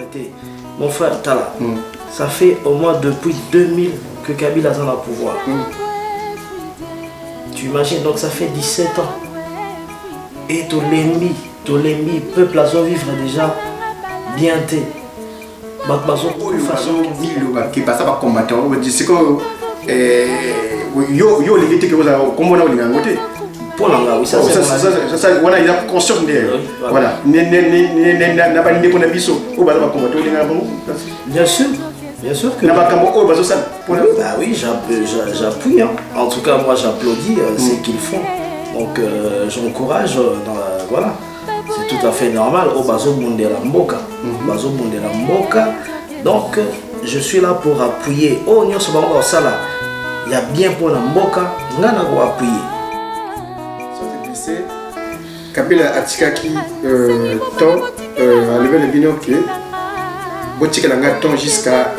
arrêter. Mon frère Tala, ça fait au moins depuis 2000 que Kabila est dans le pouvoir. Tu imagines, donc ça fait 17 ans. Et tout l'ennemi, peuple à vivre déjà bien té. Qui passe par combattant, c'est que yo les que vous avez comment on a côté. Pour l'anga, oui, ça ça voilà, il a conscience de voilà. N'a pas ni pour biso au bas va combattre bien sûr que n'a pas comme au bas ça. Bah oui, j'appuie hein. En tout cas, moi j'applaudis ce qu'ils font. Donc j'encourage voilà. C'est tout à fait normal au bazo Mundela Mboka. Bazo Mundela Mboka. Donc je suis là pour appuyer. Oh nyonso bango sala. Il y a bien pour la Mboka, ngana ko appuyer. Kabila atikaki temps à lever le bilan que botika langa temps jusqu'à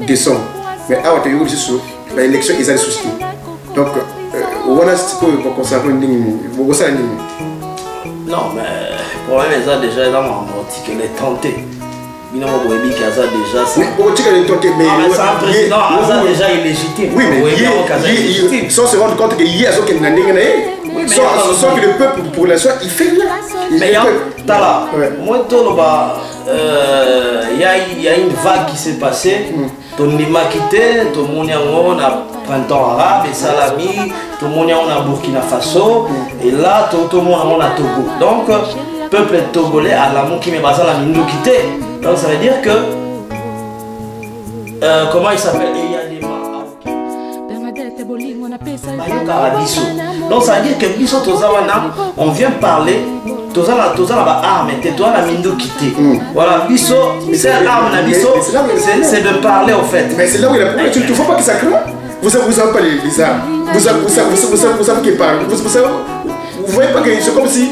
décembre. Mais avant de y sur l'élection ils allaient souci. Donc voilà ce que vous conservez vous ça non, mais le problème est ça déjà dans mon article, elle est tentée. Il n'a pas dit qu'elle a déjà ça. Mais c'est un président, elle a déjà illégitime. Oui, mais sans se rendre compte qu'il y a ce qu'il n'a pas sans que le peuple, pour l'instant, il fait rien. Mais Tala, moi, il y a une vague qui s'est passée. Tout le monde a quitté, tout le monde a printemps arabe et salami, tout le monde a Burkina Faso, et là, tout le monde a Togo. Donc, peuple togolais à l'amour qui me base la mine quitté. Donc, ça veut dire que. Comment il s'appelle? Il y a des donc, ça veut dire que Bisso Tozawana, on vient parler. Tozala arme, toi la mindo quitté. Voilà, Bisso, c'est l'arme na Bisso, c'est de parler au fait. Mais c'est là où il a problème. Tu ne vois pas que ça craint. Vous savez pas les armes. Vous savez qu'il parle. Vous voyez pas que c'est comme si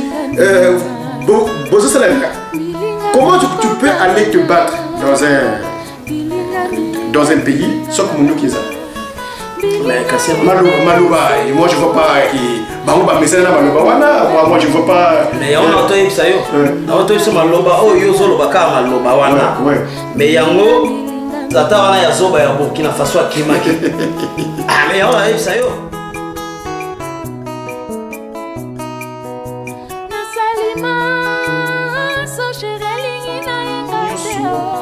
comment tu peux aller te battre dans un pays sans que mon qui mais Malouba, et moi je vois pas moi je vois pas. Mais on a entendu ça yo. On a entendu ça Malouba, oh yo solo baka Malouba wana. Mais yango zata wana ya zoba ya Burkina Faso akimaki. Ah mais on a eu ça yo.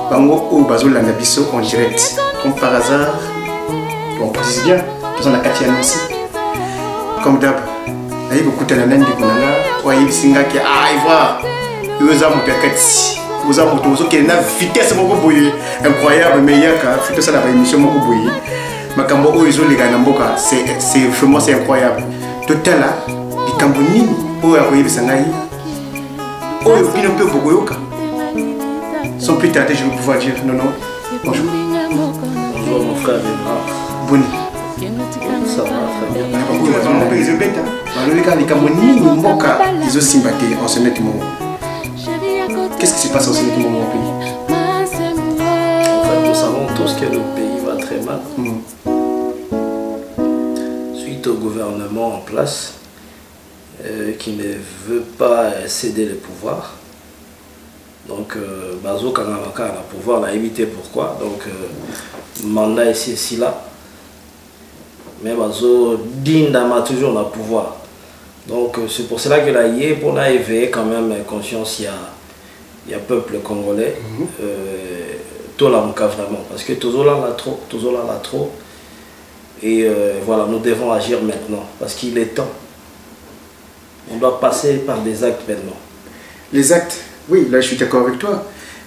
Bango ou Bazola Nabiso en direct, comme par hasard. On précise bien, tous en a Katia Nancy. Comme d'hab, il y a beaucoup de nanas qui sont là. Il y a qui voient. Vous avez vous avez une vitesse incroyable, mais il y a une émission c'est vraiment incroyable. Total là, les Cambonines, sans plus tarder, je vais pouvoir dire non. Bonjour. Bonjour mon frère. Boni. Ça va très bien. Qu'est-ce qui se passe en ce moment au pays? En fait, nous savons tous que le pays va très mal. Suite au gouvernement en place qui ne veut pas céder le pouvoir. Donc, Bazo Kanamaka a le pouvoir, on a évité pourquoi. Donc, mandat ici là. Mais Bazo Dindama toujours le pouvoir. Donc, c'est pour cela que là, pour éveiller quand même conscience, il y a peuple congolais. Tout là, vraiment. Parce que toujours là, trop. Et voilà, nous devons agir maintenant. Parce qu'il est temps. On doit passer par des actes maintenant. Les actes? Oui, là je suis d'accord avec toi.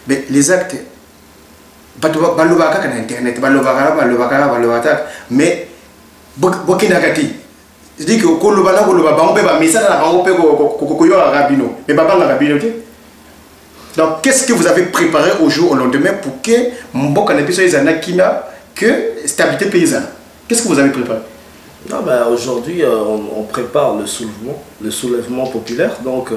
Mais les actes, internet, mais je dis que donc qu'est-ce que vous avez préparé au jour au lendemain pour que Mboka ne puisse que stabilité paysanne? Qu'est-ce que vous avez préparé? Non, ben, aujourd'hui, on prépare le soulèvement populaire. Donc,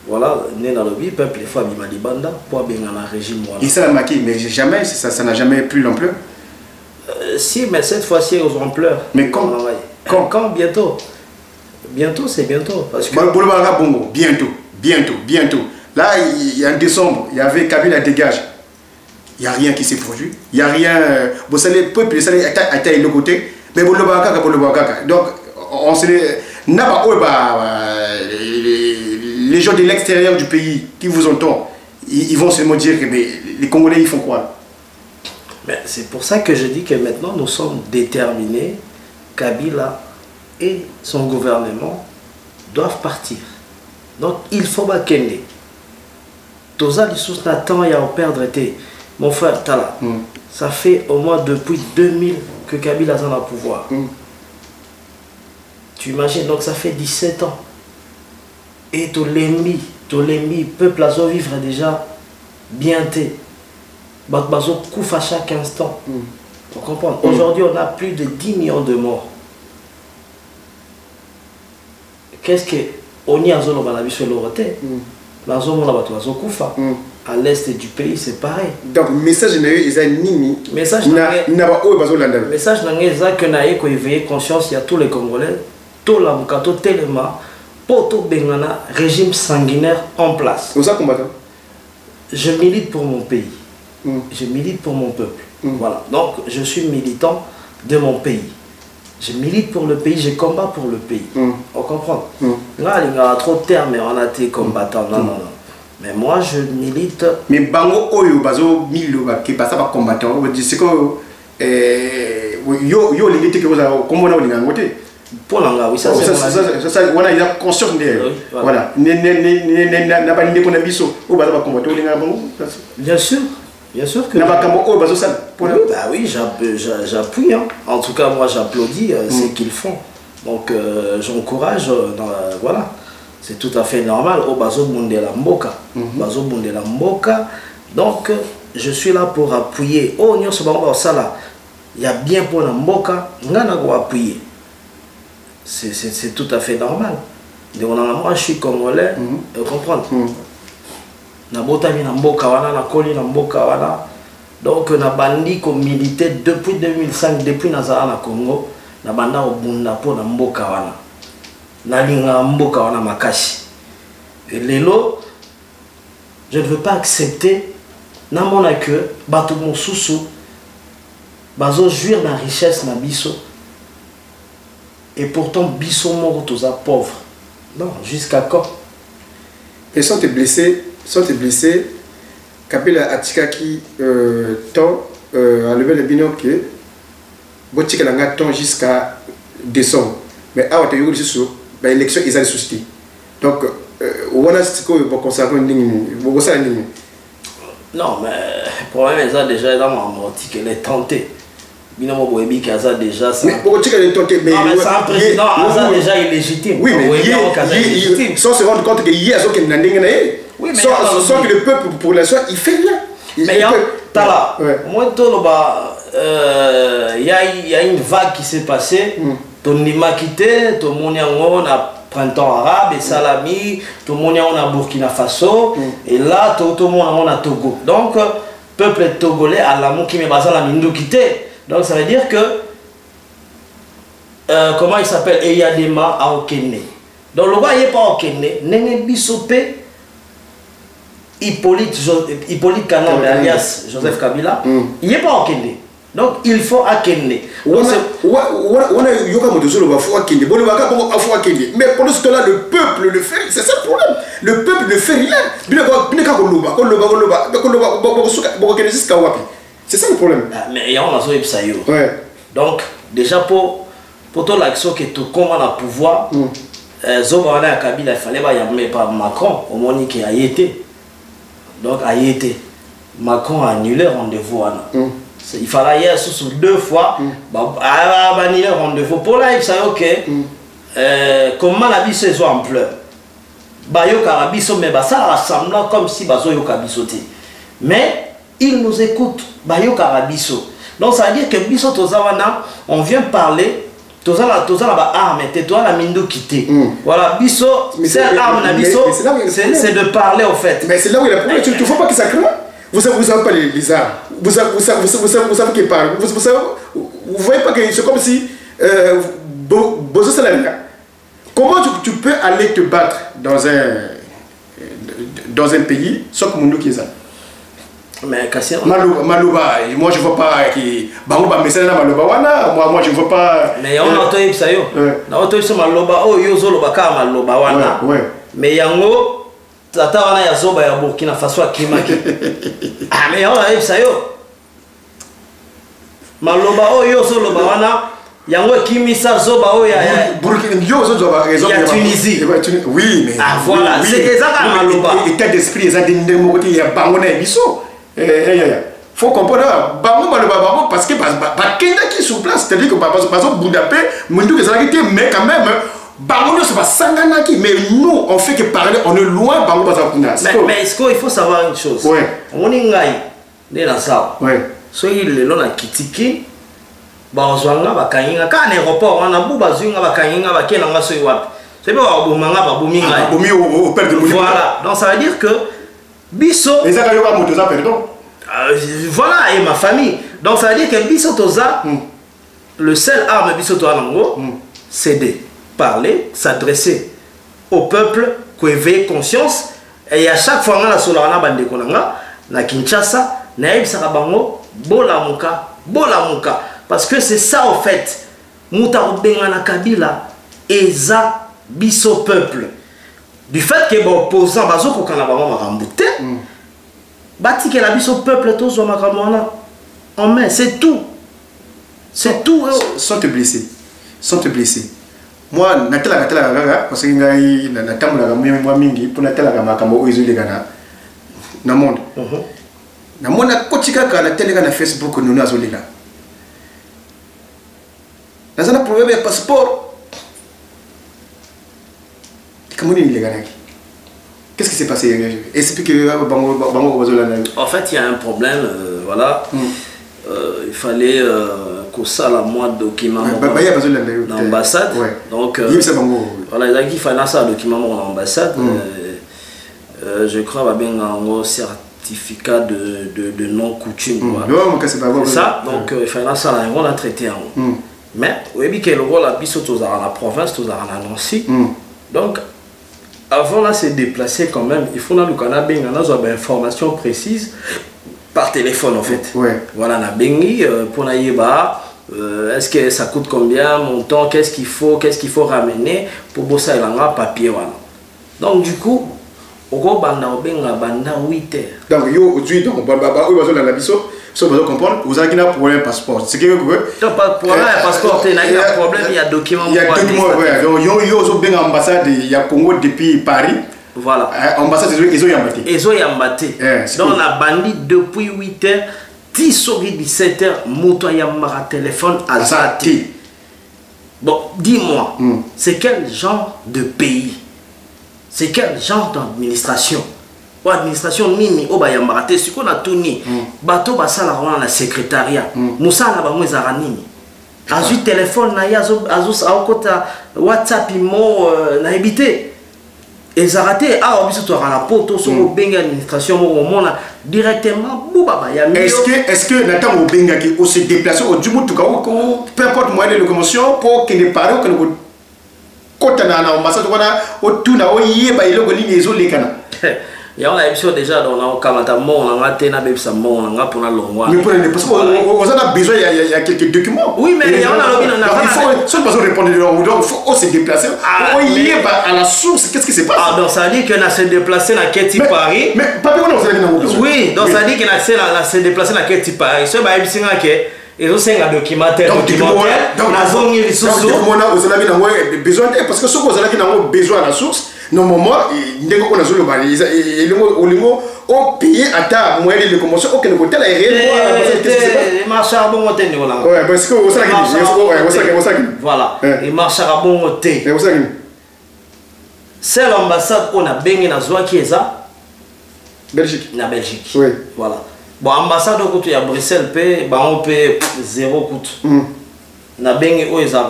voilà, Nénalobi, peuple, les femmes, Malibanda, pour bien dans le régime. Et ça, mais jamais, ça n'a jamais pris l'ampleur? Si, mais cette fois-ci, aux ampleurs. Mais quand? Quand bientôt. Bientôt, c'est bientôt. Parce que... Bientôt. Là, en décembre, il y avait Kabila dégage. il n'y a rien qui s'est produit. Il n'y a rien. Vous savez, le peuple a été de côté, mais vous le donc, on se les gens de l'extérieur du pays qui vous entendent, ils vont seulement dire que mais, les Congolais, ils font quoi? C'est pour ça que je dis que maintenant, nous sommes déterminés. Kabila et son gouvernement doivent partir. Donc, il faut bakende. Toza Lissous n'attend à perdre. Mon frère Tala, ça fait au moins depuis 2000 que Kabila est dans le pouvoir. Tu imagines, donc ça fait 17 ans. Et Tolemi, peuple à vivre déjà bien. Bazo couvre à chaque instant. Pour comprendre. Aujourd'hui, on a plus de 10 millions de morts. Qu'est-ce que on y a zone sur l'Oroté? La zone où à l'est du pays, c'est pareil. Donc, le message n'est pas nimi. Message n'est que naïe qu'on éveille conscience, il y a tous les Congolais, tout la Mukato, Telema, Poto Bengana, régime sanguinaire en place. C'est ça combattant. Je milite pour mon pays. Je milite pour mon peuple. Voilà. Donc, je suis militant de mon pays. Je milite pour le pays, je combats pour le pays. On comprend? Là, il y a trop de termes, mais on a été combattants. Non. Mais moi, je milite. Mais bango oyo bazo milo qui passe pas combattant. C'est que yo limite que vous avez comment on a ngoté. Pour l'anga, oui, ça ça voilà, il a conscience de voilà. N'a pas l'idée qu'on a biso ou bazo pas combattre bango. Bien sûr. Bien sûr que... Oui, j'appuie. Hein. En tout cas, moi, j'applaudis ce qu'ils font. Donc, j'encourage. Voilà. C'est tout à fait normal. Donc, je suis là pour appuyer. Il y a bien pour la Mboka. On appuyer. C'est tout à fait normal. Moi, je suis congolais. Vous comprenez? Donc na bandi ko milité depuis 2005 depuis Nazara na Congo na banda obunda po na mboka wana na linga mboka wana makashi et lelo je ne veux pas accepter na mona que bato mosusu bazo jouir na richesse na biso et pourtant biso moko toza pauvre. Non, jusqu'à quand? Ils sont blessés. Kabila Atikaki temps à lever le bilan que Botika langa temps jusqu'à décembre. Mais à votre sur l'élection ils allaient susciter. Donc on a ce que pour consacrer non mais le problème est déjà dans mon article elle est tentée. Binomo Boebi Kaza déjà ça. Mais Botika est tenté mais c'est un président Kaza déjà illégitime. Oui mais sans se rendre compte que hier ce qu'il n'a n'engagé. Oui, mais sans que le peuple, pour l'instant, il fait rien. Mais Tala, moi, il y a une vague qui s'est passée. Ton Nima quitté, ton Moniango, on a printemps arabe, et Salami, ton Moniango, on a Burkina Faso, et là, tout le monde, on a Togo. Donc, peuple togolais, à l'amour qui me base la Mindou quitté. Donc, ça veut dire que, comment il s'appelle, Eyadema à Okene. Donc, le roi, il n'est pas Okene, n'est Bissopé. Hippolyte Kanon, alias Joseph Kabila, il n'est pas au Kende. Donc il faut à Kende. On a eu mais pendant ce temps-là, le peuple le fait. C'est ça le problème. Le peuple ne fait rien. C'est ça le problème. Mais il y a un asso epsayo. Donc déjà pour toute l'action que tout comme on a pouvoir, Zobana Kabila, il fallait pas Macron, au moment qui a été. Donc, a été Macron a annulé rendez-vous. Il fallait hier sur 2 fois. Annulé rendez-vous. Pour là, il savait ok. Comment la vie se joue en pleurs. Bayo Karabiso, mais ça rassemble comme si Bazo Yokabisoté. Mais il nous écoute. Bayo Karabiso. Donc, ça veut dire que Biso Tozawana, on vient parler. Toza la arme, toi la mindo quitté. Voilà, biso, c'est l'arme na biso, c'est de parler au fait. Mais c'est là où il y a le problème. Tu ne faut pas que ça craint. Vous savez pas les armes. Vous savez qu'il parle. Vous voyez pas que c'est comme si comment tu peux aller te battre dans un pays sans que Mundo qui est ça? Mais Cassien. Maloba, moi je vois pas qui. Bango message na Maloba wana, moi je vois pas. Mais on a entendu ça yo. Na entendu ça Maloba, oh yo zo loba ka Maloba wana. Mais yango tata wana ya zoba ya Burkina Faso akimaki. Ah mais on a ça yo. Maloba oh yo zo loba wana. Yango kimisa zoba o ya Burkina yo zoba raison ya Tunisie. Oui mais ah voilà, c'est exactement Maloba. État d'esprit ça de côté ya bango na biso. Faut comprendre bango Maloba bango parce que kenda qui sur place, c'est-à-dire que par exemple Budapest, mundu que ça mais quand même bango c'est pas sangana qui mais nous on fait que parler on est loin bango pas kuna. Mais est-ce qu'il faut savoir une chose? Ouais. On est ngai dans ça. Ouais. So il est là na kitiki. Bazwanga bakayinga ka aéroport wana buba zunga bakayinga bakena ngaso iwapi c'est pas bomanga babominga bomi au père de voilà donc ça veut dire que biso ezaka yo ba moto za pardon voilà et ma famille donc ça veut dire que biso toza le seul arme biso to anango c'est de parler s'adresser au peuple ko éveiller conscience et à chaque fois nga solo na bande konanga na Kinshasa na yebisaka bango bolamuka parce que c'est ça au fait. Mouta na Kabila eza biso peuple. Du fait que bon opposant bazo ko kana ba makambuté. Bati que la biso peuple tous wa makamwana. En main, c'est tout. C'est tout. Sans te blesser. Sans te blesser. Moi natela gaga parce que ngai na tamula moi mingi pour natela ga makambo isolé gana. Na monde. Na mona kotika kana telega na Facebook nous azolila. Dans un problème de passeport. Comment il est gagné? Qu'est-ce qui s'est passé? Expliquez en fait, il y a un problème, voilà. Il fallait qu'on sache la moindre document dans l'ambassade. Donc, voilà, il fallait ça document dans l'ambassade. Je crois bien un certificat de non-coutume. C'est ça, donc il fallait ça, on l'a traité en haut. Mais, oui, que le rôle à Bissot dans la province, dans la Nancy. Donc, avant là, se déplacer quand même, il faut que nous ayons des informations précises par téléphone en fait. Voilà, na bengi pour naïba. Est-ce que ça coûte combien, montant, qu'est-ce qu'il faut ramener pour bosser un papier voilà. Donc du coup, au gros banda 8 heures. Donc yo aujourd'hui donc la biso. So vous comprendre, vous avez un problème passeport. C'est que pas problème passeport, il y a un problème, il y a document. Il y a document, donc yo bien ambassade il y a Congo depuis Paris. Voilà. Ambassade ils ont yambaté. Ils ont yambaté. Donc on a bandit depuis 8 heures, 10 h 17 h, moto yamara téléphone à Zati. Bon, dis-moi, c'est quel genre de pays? C'est quel genre d'administration? Administration nini oba yambarate ce qu'on a tout ni bateau basala wana na secrétariat musala ba mwezara nini azu téléphone na ya azu akota WhatsApp mo na habité ezarate a biso to na poto so benga administration mo mona directement bubaba ya est-ce que natang benga ki o se déplacer au djumutuka ko peu importe moyen de locomotion pour que ne parle que ne kota na ambassade wana o tuna o yeba iloko nini ezolekana. Il y a une émission déjà dans le Kamata on a été pour la longue. Mais parce qu'on a besoin, il y a quelques documents. Oui, mais il y a il faut pas répondre, il faut se déplacer. On y est à la source, qu'est-ce qui se passe? Ah, donc ça dit qu'on a se déplacé dans Keti Paris. Mais pas on a oui, donc ça dit qu'on a se déplacé dans Keti Paris. Ce bah il s'est que ils ont un documentaire. Donc la zone il est sous. On a besoin parce que ce qu'on a besoin à la source. Normalement, dès qu'on a sur le bar, on paye à ta moyenne de locomotion, aucun côté là il marche à bon côté. Ouais, parce que voilà, il marche à bon côté. C'est l'ambassade qu'on a baigné dans Zoa qui est ça? Belgique. Na Belgique. Oui. Voilà. Bon, ambassade au côté à Bruxelles, on paye 0 coût. Na baigné où ils ont,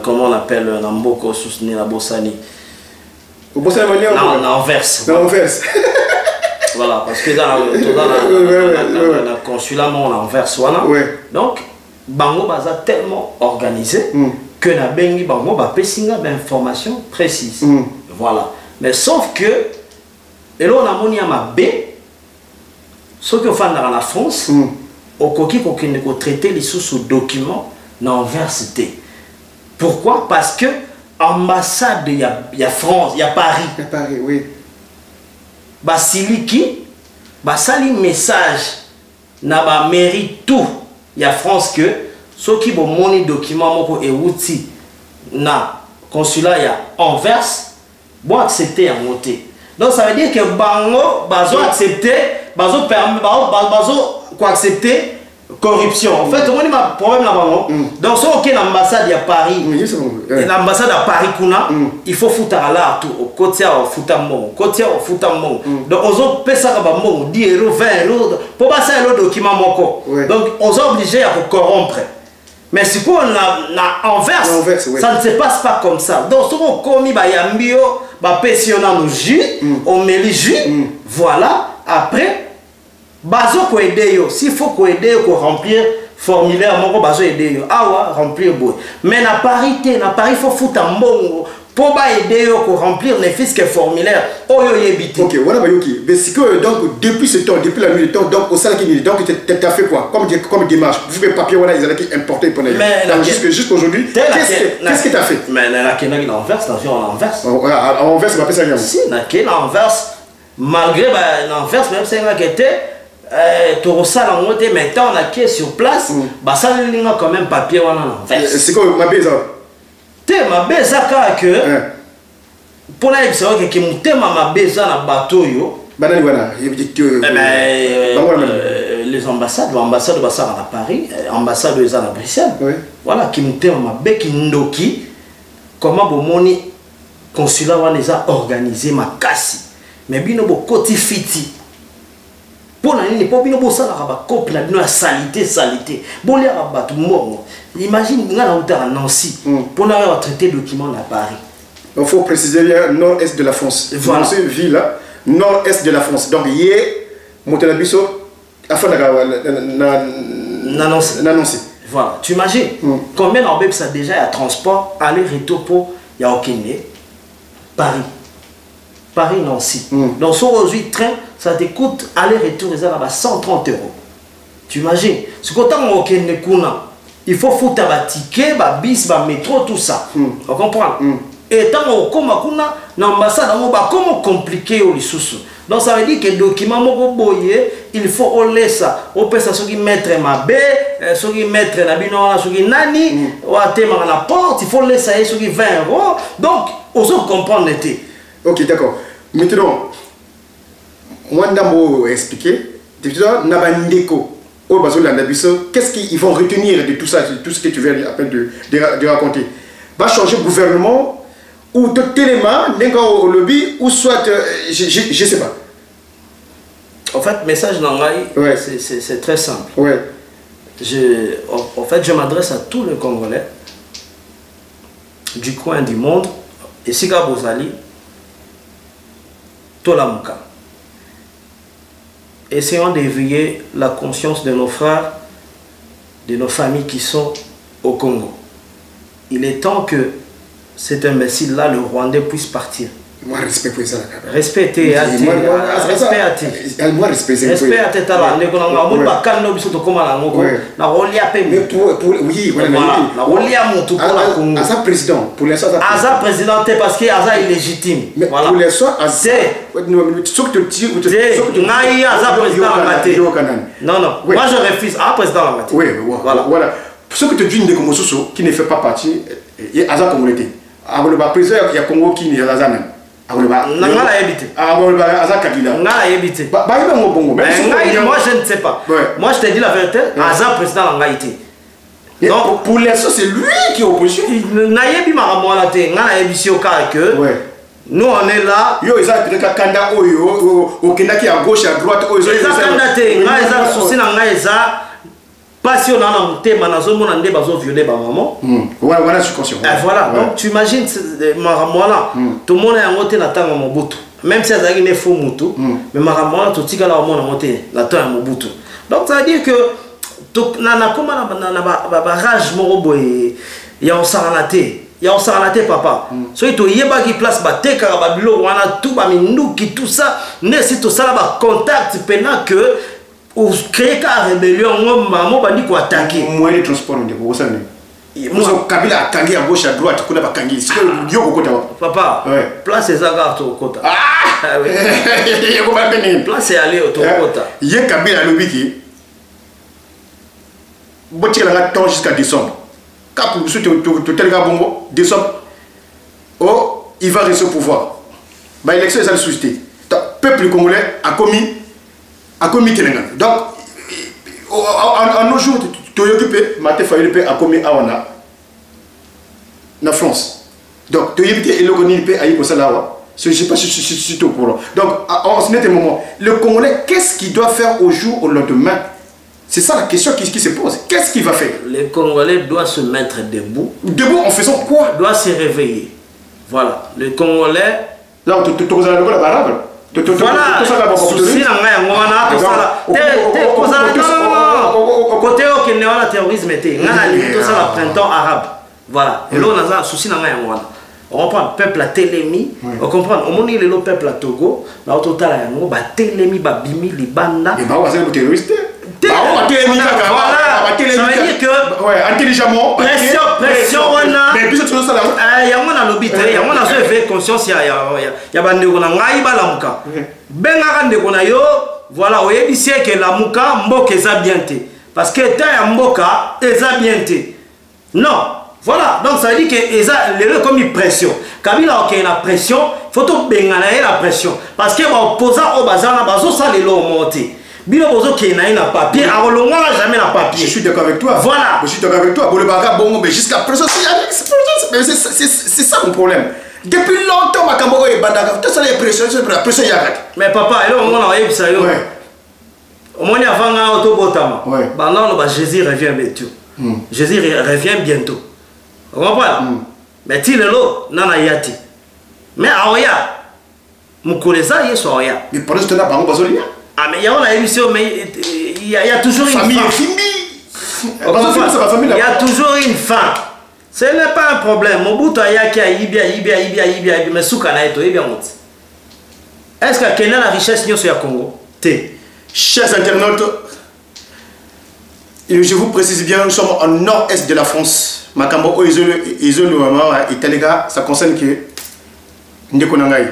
comment on appelle, Namboko, Sousni, la Bossani. Non, Anvers. Voilà, parce que dans le consulat, on a Anvers. Donc, Bango Baza tellement organisé que na bengi Bango ba pesinga d'informations précises. Voilà. Mais sauf que, et là on a moni à ma B, ceux qui font dans la France, au coquille pour qu'ils ne traiter les sous documents n'envers c'était. Pourquoi? Parce que ambassade il y a France, il y a Paris. Il y a Paris, oui. Basiliki, basali message na ba mairie tout. Il y a France que ceux qui vont monter document moko et outil na consulat il y a Anvers, bon accepter à monter. Donc ça veut dire que bango bazo accepter, bazo permet, bazo quoi accepter corruption. En fait, on a un problème là-bas. Donc, si on est l'ambassade à Paris, l'ambassade à Paris, il faut foutre à l'art tout. Au côté, on fout à mon. Côté, on fout à mon. Donc, on a payé ça à mon 10 €, 20 €. Pour passer un document, donc, on est obligé à corrompre. Mais si on a Anvers, ça ne se passe pas comme ça. Donc, si on a commis un bio, on pensionne nos jus, on met les jus, voilà. Après, bazo ko aider yo, s'il faut ko aider ko remplir formulaire moko bazo aider yo. Ah ouais, remplir boy. Mais na parité, na Paris faut foutre un bon pour ba aider yo ko remplir les fiches que formulaire. Oh yo yebite. OK, voilà bayoki. Mais c'est que donc depuis ce temps, depuis la nuit de temps, donc au salaire qui donc tu as fait quoi? Comme démarche. Vous faites papier voilà, ils allaient importer pour les. Jusqu'aujourd'hui, qu'est-ce que tu as fait? Mais la Kenya l'Anvers, dans l'Anvers. En Anvers, c'est pas ça bien. Si, na Kenya l'Anvers malgré l'Anvers même c'est là qui était tout ça là on était maintenant on a qui est sur place bah ça il y a quand même papier on a c'est quoi ma beza ma beza que pour la émission que monter ma beza na bateau yo banani voilà les ambassades l'ambassade de Bassara à Paris ambassade de à Bruxelles voilà qui monter ma bec ndoki comment bomoni consulat on les a organisé ma casse mais bino bo koti fiti pour la ligne pour bino bo ça la couple la bino la salité bon les rabat mort imagine nga na à Nancy pour na traiter document à Paris. Il faut préciser nord-est de la France. Voilà. Cette ville là nord-est de la France. Donc hier monter biso afin Nancy. Voilà, tu imagines combien en ça déjà à transport aller-retour pour ya Okene Paris-Nancy. Donc, sur 8 trains, ça te coûte aller-retour 130 €. Tu imagines? Ce qu'on t'a il faut foutre un ticket, un bis, un métro, tout ça. On comprend? Et tant qu'on a l'ambassade, comment compliqué au sous. Donc, ça veut dire que le document, il faut laisser ça. On peut ça, ceux qui mettent ma baie, ceux qui mettent la binola, ceux qui nani, ou à la porte, il faut laisser ça, ceux qui 20 €. Donc, on se comprend l'été. Ok, d'accord. Maintenant, moi, je vais expliquer. Qu'est-ce qu'ils vont retenir de tout ça, de tout ce que tu viens de raconter? Va changer le gouvernement ou tout élément, au lobby, ou soit, je ne sais pas. En fait, le message d'Angaï, c'est très simple. En fait, je m'adresse à tous les Congolais du coin du monde, et si Bozali, Tolamuka. Essayons d'éveiller la conscience de nos frères, de nos familles qui sont au Congo. Il est temps que cet imbécile-là, le Rwandais, puisse partir. Moi, respect pour ça. Respectez, moi, respect. Respect à tes talents. Oui, Aza président, pour l'instant. Aza président, parce que Aza est légitime. Pour l'instant, Aza. Non, moi je refuse. Ah, président la oui, voilà. Ce que tu dis de Komososo, qui ne fait pas partie, il y a Aza communauté. Le président, il y a Congo qui n'est pas Aza même. Moi je ne sais pas. Moi je te dis la vérité, Aza président en Haïti. Donc pour l'instant c'est lui qui est opposition. Nous on est là. Yo ils ont peut-être candidat au Kenya qui est à gauche à droite. Ils ont candidat pas si on a un thème, on a un débat violé par maman. Voilà, je suis conscient. Voilà, donc tu imagines, tout le monde est en moté dans le Mobutu. Même si il y a faux Mobutu, mais Maramona, tout le monde est en moté dans le Mobutu. Donc ça veut dire que, il y a un rage, il y a un saranaté. Il y a un saranaté, papa. So il y a une place, tout ça, tout ça, contact, pendant que ou créer une rébellion, maman bandi ko attaquer. Moyen de transport on dit ko ça ne. Moi Kabila attaquer à gauche à droite ko na ba kangi. C'est que yo ko kota. Papa. Place les agarres au kota. Ah oui. Yo ko ba beni. Place c'est aller au kota. Yé Kabila lobi ki. Botti la temps jusqu'à décembre. Cap pour tout tel gars bongo décembre. Oh, il va rester au pouvoir. Bah l'élection est à susciter. Le peuple congolais a commis Téléngan. Donc en nos jours tu es occupé, Maté Fayoulé a commis Awana en France. Donc tu es occupé et le Gonilpe a eu pour ça là. Je ne sais pas si je suis au courant. Donc en ce moment, le Congolais, qu'est-ce qu'il doit faire au jour au lendemain? C'est ça la question qui se pose. Qu'est-ce qu'il va faire? Le Congolais doit se mettre debout. Debout en faisant quoi? Doit se réveiller. Voilà. Le Congolais. Non, tu as la parole. Voilà. Souci na ngai ngona to sala. Te non. Côté au Kenya terrorisme était. Ngana limite to sala printemps arabe. Voilà. Et là on a souci na ngai ngona. On comprend peuple à Télémi, on comprend on moni le peuple à Togo, na au total yango ba Télémi ba bimi libanda. Et ba wa c'est terroriste. Voilà. Ça veut dire que ouais, intelligemment pression on mais puis tu ça là. Yango na lobite, yango na so fait conscience ya bande ko na ngai balamuka. Benga kande ko na yo, voilà, oyebisi que la muka mboka eza bien te. Parce que ta ya mboka eza bien te. Non. Voilà, donc ça veut dire que les comme une pression. Kabila ok la pression, faut tout bengana la pression. Parce que opposant au bazar na bazo ça les lots monter. Bilo bozo qui n'a pas papier, à Rolonga jamais la papier. Je suis d'accord avec toi. Voilà. Je suis d'accord avec toi. Pour le bagarre bon, mais jusqu'à présent c'est ça mon problème. Depuis longtemps ma cambo est bandaka. Tout ça les pression, la pression yarak. Mais papa, et là on a eu ça yo. Au moins avant un autobotama. Pendant le Jésus revient bientôt. Jésus revient bientôt. Vous comprenez? Mais tu le lot, nana yati. Mais aoya, moukolesa yeso aoya. Mais pendant ce temps-là, par exemple, ah mais il y a une émission, mais il y a toujours une famille. Il y a toujours une fin. Ce n'est pas un problème. Mobutu ayaki aibia, mais soukana eto ibia moti. Est-ce que Kenya la richesse nyoso ya Congo? T. Chers internautes, je vous précise bien, nous sommes au nord-est de la France. Makambo isole mama italega, ça concerne que ndekonangai.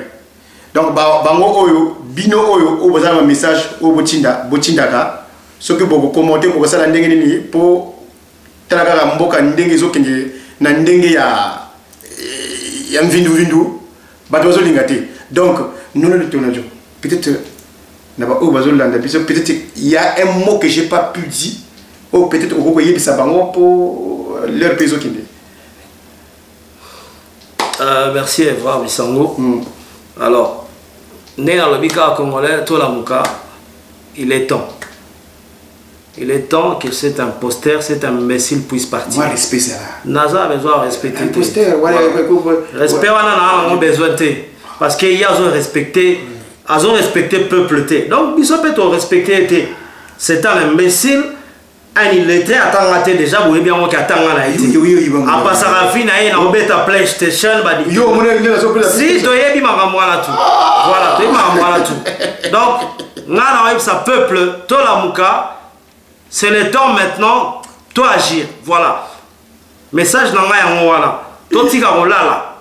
Donc bango oyo bino oyo o bazama message o botindaka ce que boko commenter pour ça la ndenge nini pour talaka mboka ndenge zokenge na ndenge ya mvindu bato lingate. Donc nous le tenons peut-être na ba o bazolanda peut-être il y a un mot que j'ai pas pu dire ou peut-être au Gogoye Bissabango pour leur pays au Québec. Merci Evra Bissango. Alors, né à l'Obika congolais, tout la Mouka, il est temps. Il est temps que cet imposteur, cet imbécile puisse partir. Moi, respect ça. Naza a besoin de respecter. Imposteur, respect, on a besoin de. Parce qu'il y a besoin de respecter. Ils ont respecté le peuple. Donc, ils ont peut-être respecté. C'est un imbécile. Un illettré attend déjà, vous voyez bien qu'il attend là. À passer à la fin, il a obéi à PlayStation. Si, tu es bien là tout. Voilà, tu es bien là tout. Donc, là, ça peuple, tout la mouka, c'est le temps maintenant, toi agir. Voilà. Message dans la voilà. Tout tika là.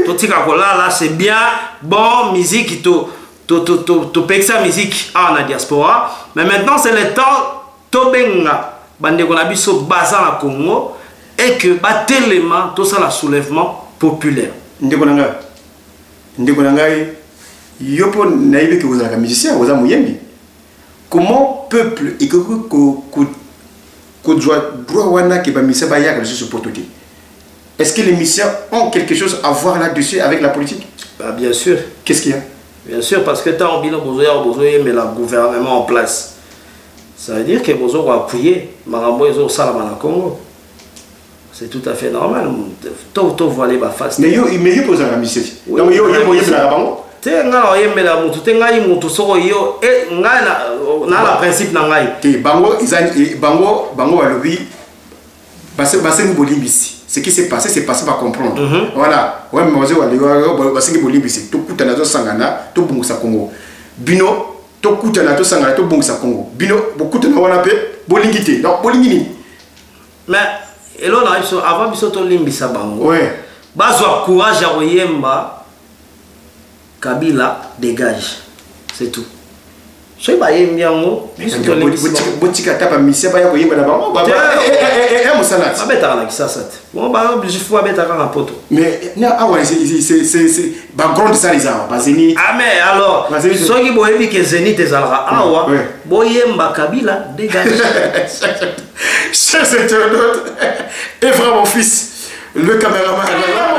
Tout tika là, c'est bien, bon, musique, tu payes sa musique en la diaspora. Mais maintenant, c'est le temps, to benga. Bande qu'on a vu ce bazar à Congo et que tellement tout ça le soulèvement populaire. Ndekonanga yopo naïbe que vous avez musicien vous avez moyen. Comment peuple et que droit wana que ba musicien ba ya que je supporte. Est-ce que les musiciens ont quelque chose à voir là-dessus avec la politique? Bah bien sûr. Qu'est-ce qu'il y a? Bien sûr parce que tant bino besoin mais le gouvernement en place. Ça veut dire que vous avez appuyé Marambo et Salamana Congo. C'est tout à fait normal. Tout voilé ma face. Mais il pose la mission. Donc il y a la bango. Tu es la mutu, tu es la mutu soro yo et na la principe na ngai. Te bango bango à lui. Parce que bolimbisi. Ce qui s'est passé par comprendre. Voilà. Ouais mais vous allez bassingi bolimbisi. Tout coup na zo sangana, tout bungu sa Congo. Bino to kutana to sangala to bongisa Congo bino bokutana wana pe bolingité donc bolingini mais et là avant biso to limbisa bango ouais bazwa courage ya koyemba Kabila dégage c'est tout so ba yembiango biso to limbisa botika tapa mission ba ya koyemba na bango ba mosanati abeta na kisasa te bon ba obligé faut abeta ka poto mais na awa c'est ba grande saliza ba zeni ah mais alors soki boyebi ke Zénith ezalaka awa boyemba Kabila dégage. Chers internautes, Evra mon fils, le caméraman,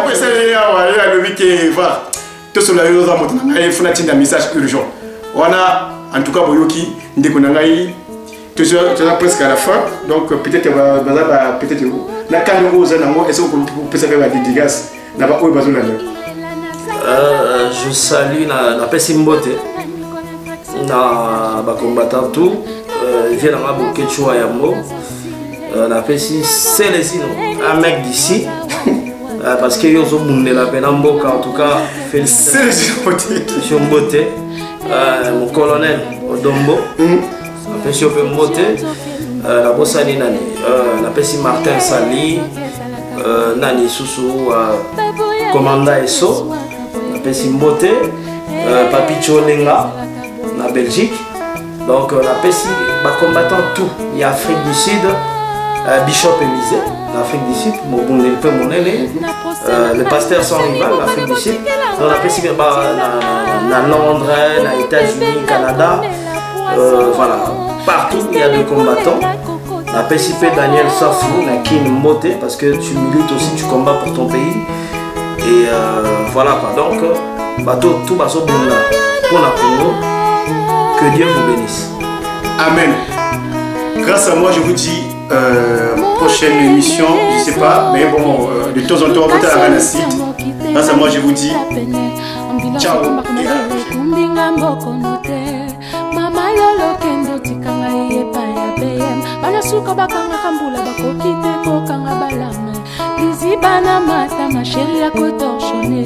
mon le week-end, va. Tout cela il faut un message urgent. Voilà, en tout cas, Boyoki, Ndekonangaï, toujours presque à la fin, donc peut-être peut-être la canne rose, est-ce que vous pouvez faire la dédicace? Je salue la Pessimbote, na combattant tout, vient dans ma Quechua Yambo. On a fait c'est les sinon un mec d'ici parce que ils ont bourné la peine en boca en tout cas félicitations beauté mon colonel Odombo on a fait sur beauté la bossani nani on a fait Martin Sali nani Soussou commandant Esso on a fait beauté Papi Cholenga la Belgique donc on a fait combattant tout il y a Afrique du Sud Bishop Élysée, l'Afrique du Sud, le pasteur sans rival, l'Afrique du Sud, on a fait Londres, les États-Unis, Canada, voilà, partout il y a des combattants. On a participé Daniel Safou, Nakin Moté, parce que tu milites aussi, tu combats pour ton pays. Et voilà quoi, donc, tout va se pour la Congo, que Dieu vous bénisse. Amen. Grâce à moi, je vous dis prochaine émission, je sais pas, mais bon, de temps en temps, on va à la site. Grâce à moi, je vous dis ciao. Bana mata ma chérie à cotorchonner.